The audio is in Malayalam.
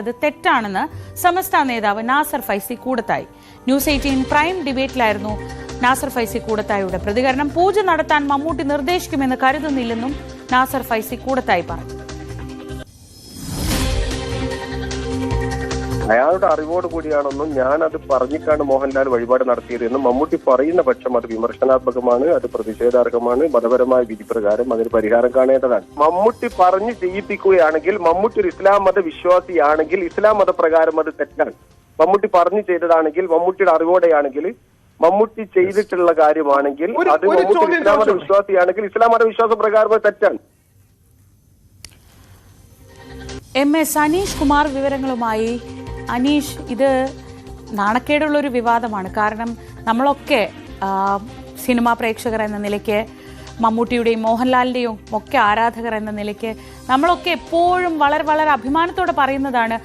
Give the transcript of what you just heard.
അത് തെറ്റാണെന്ന് സമസ്ത നേതാവ് നാസർ ഫൈസി കൂടത്തായി. ന്യൂസ് 18 പ്രൈം ഡിബേറ്റിലായിരുന്നു നാസർ ഫൈസി കൂടത്തായിയുടെ പ്രതികരണം. പൂജ നടത്താൻ മമ്മൂട്ടി നിർദ്ദേശിക്കുമെന്ന് കരുതുന്നില്ലെന്നും നാസർ ഫൈസി കൂടത്തായി പറഞ്ഞു. അയാളുടെ അറിവോട് കൂടിയാണെന്നും ഞാനത് പറഞ്ഞിട്ടാണ് മോഹൻലാൽ വഴിപാട് നടത്തിയതെന്നും മമ്മൂട്ടി പറയുന്ന പക്ഷം അത് വിമർശനാത്മകമാണ്, അത് പ്രതിഷേധാർഹമാണ്. മതപരമായ വിധിപ്രകാരം അതിന് പരിഹാരം കാണേണ്ടതാണ്. മമ്മൂട്ടി പറഞ്ഞ് ചെയ്യിപ്പിക്കുകയാണെങ്കിൽ, മമ്മൂട്ടി ഒരു ഇസ്ലാം മത വിശ്വാസിയാണെങ്കിൽ ഇസ്ലാം മതപ്രകാരം അത് തെറ്റാണ്. മമ്മൂട്ടി പറഞ്ഞു ചെയ്തതാണെങ്കിൽ, മമ്മൂട്ടിയുടെ അറിവോടെയാണെങ്കിൽ, മമ്മൂട്ടി ചെയ്തിട്ടുള്ള കാര്യമാണെങ്കിൽ, അത് മമ്മൂട്ടി ഇസ്ലാം മത വിശ്വാസിയാണെങ്കിൽ ഇസ്ലാം മത വിശ്വാസ പ്രകാരം തെറ്റാണ്. MS അനീഷ് കുമാർ വിവരങ്ങളുമായി. അനീഷ്, ഇത് നാണക്കേടുള്ളൊരു വിവാദമാണ്. കാരണം നമ്മളൊക്കെ സിനിമാ പ്രേക്ഷകർ എന്ന നിലയ്ക്ക്, മമ്മൂട്ടിയുടെയും മോഹൻലാലിൻ്റെയും ഒക്കെ ആരാധകർ എന്ന നിലയ്ക്ക് നമ്മളൊക്കെ എപ്പോഴും വളരെ വളരെ അഭിമാനത്തോടെ പറയുന്നതാണ്